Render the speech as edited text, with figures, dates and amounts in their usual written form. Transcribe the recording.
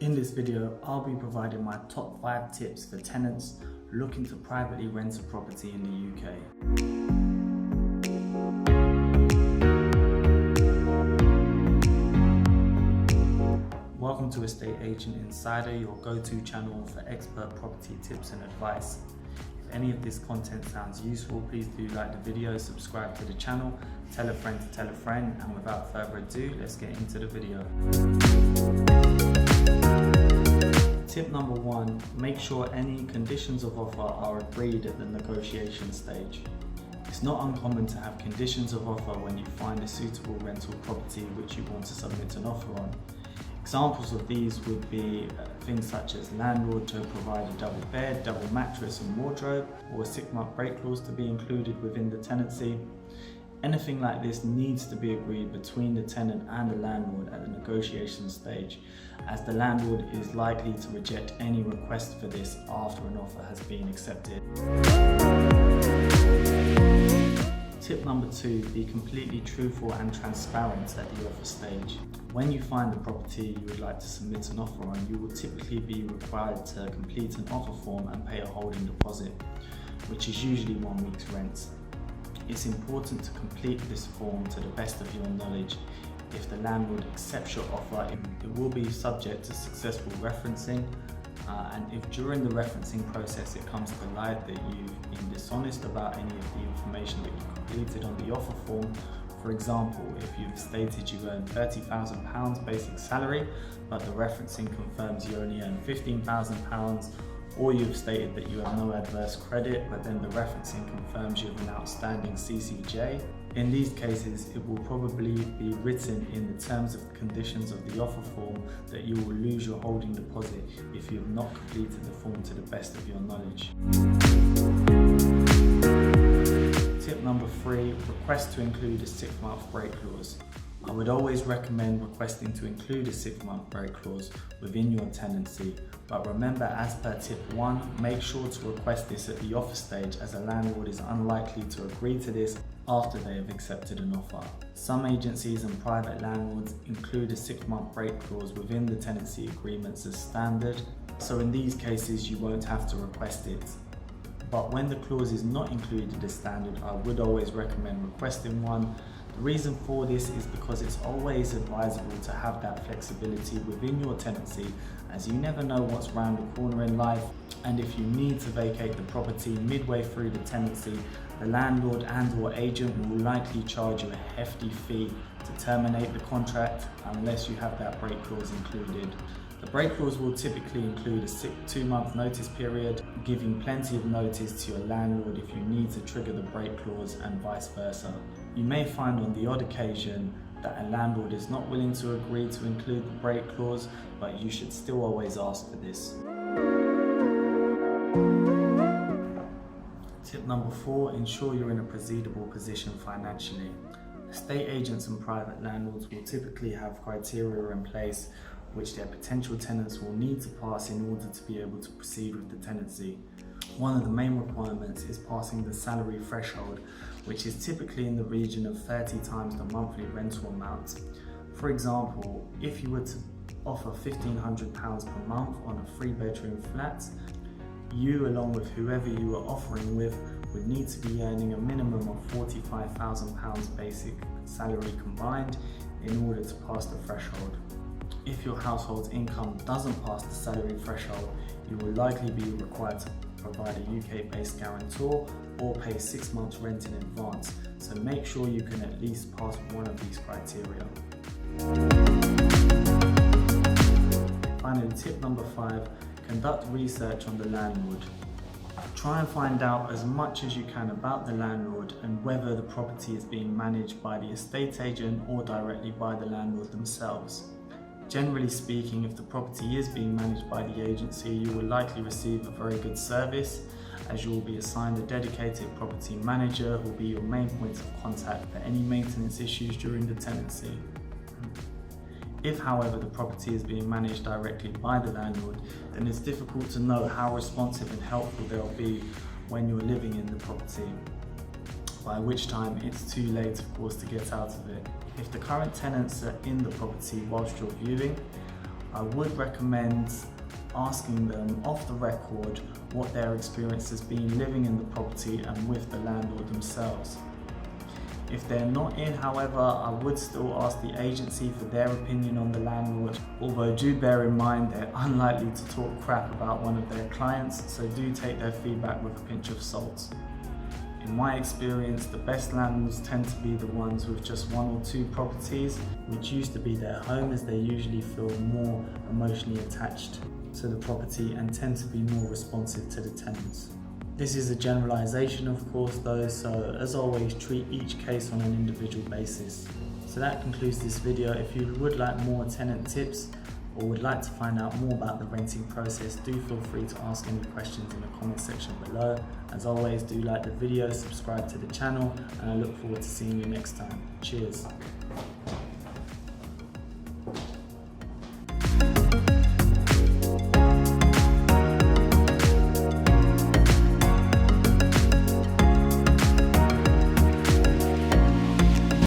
In this video, I'll be providing my top 5 tips for tenants looking to privately rent a property in the UK. Welcome to Estate Agent Insider, your go-to channel for expert property tips and advice. If any of this content sounds useful, please do like the video, subscribe to the channel, tell a friend to tell a friend, and without further ado, let's get into the video. Tip number 1, make sure any conditions of offer are agreed at the negotiation stage. It's not uncommon to have conditions of offer when you find a suitable rental property which you want to submit an offer on. Examples of these would be things such as landlord to provide a double bed, double mattress and wardrobe, or a 6-month break clause to be included within the tenancy. Anything like this needs to be agreed between the tenant and the landlord at the negotiation stage, as the landlord is likely to reject any request for this after an offer has been accepted. Tip number 2, be completely truthful and transparent at the offer stage. When you find the property you would like to submit an offer on, you will typically be required to complete an offer form and pay a holding deposit, which is usually 1 week's rent. It's important to complete this form to the best of your knowledge. If the landlord accepts your offer, it will be subject to successful referencing, and if during the referencing process it comes to light that you've been dishonest about any of the information that you completed on the offer form, for example, if you've stated you earn £30,000 basic salary, but the referencing confirms you only earn £15,000, or you've stated that you have no adverse credit, but then the referencing confirms you have an outstanding CCJ. In these cases, it will probably be written in the terms of the conditions of the offer form that you will lose your holding deposit if you have not completed the form to the best of your knowledge. Tip number 3, request to include a 6-month break clause. I would always recommend requesting to include a 6-month break clause within your tenancy, but remember, as per tip 1, make sure to request this at the offer stage, as a landlord is unlikely to agree to this after they have accepted an offer. Some agencies and private landlords include a 6-month break clause within the tenancy agreements as standard, so in these cases you won't have to request it. But when the clause is not included as standard, I would always recommend requesting one. The reason for this is because it's always advisable to have that flexibility within your tenancy, as you never know what's around the corner in life, and if you need to vacate the property midway through the tenancy, the landlord and or agent will likely charge you a hefty fee to terminate the contract unless you have that break clause included. The break clause will typically include a 2-month notice period, giving plenty of notice to your landlord if you need to trigger the break clause and vice versa. You may find on the odd occasion that a landlord is not willing to agree to include the break clause, but you should still always ask for this. Tip number 4, ensure you're in a proceedable position financially. Estate agents and private landlords will typically have criteria in place which their potential tenants will need to pass in order to be able to proceed with the tenancy. One of the main requirements is passing the salary threshold, which is typically in the region of 30 times the monthly rental amount. For example, if you were to offer £1,500 per month on a 3-bedroom flat, you, along with whoever you are offering with, would need to be earning a minimum of £45,000 basic salary combined in order to pass the threshold. If your household's income doesn't pass the salary threshold, you will likely be required to provide a UK-based guarantor or pay 6 months rent in advance, so make sure you can at least pass one of these criteria. Finally, tip number 5, conduct research on the landlord. Try and find out as much as you can about the landlord and whether the property is being managed by the estate agent or directly by the landlord themselves. Generally speaking, if the property is being managed by the agency, you will likely receive a very good service, as you will be assigned a dedicated property manager who will be your main point of contact for any maintenance issues during the tenancy. If, however, the property is being managed directly by the landlord, then it's difficult to know how responsive and helpful they'll be when you're living in the property, by which time it's too late, of course, to get out of it. If the current tenants are in the property whilst you're viewing, I would recommend asking them off the record what their experience has been living in the property and with the landlord themselves. If they're not in, however, I would still ask the agency for their opinion on the landlord, although do bear in mind they're unlikely to talk crap about one of their clients, so do take their feedback with a pinch of salt. In my experience, the best landlords tend to be the ones with just 1 or 2 properties, which used to be their home, as they usually feel more emotionally attached to the property and tend to be more responsive to the tenants. This is a generalization, of course, though, so as always, treat each case on an individual basis. So that concludes this video. If you would like more tenant tips or would like to find out more about the renting process, do feel free to ask any questions in the comment section below. As always, do like the video, subscribe to the channel, and I look forward to seeing you next time. Cheers.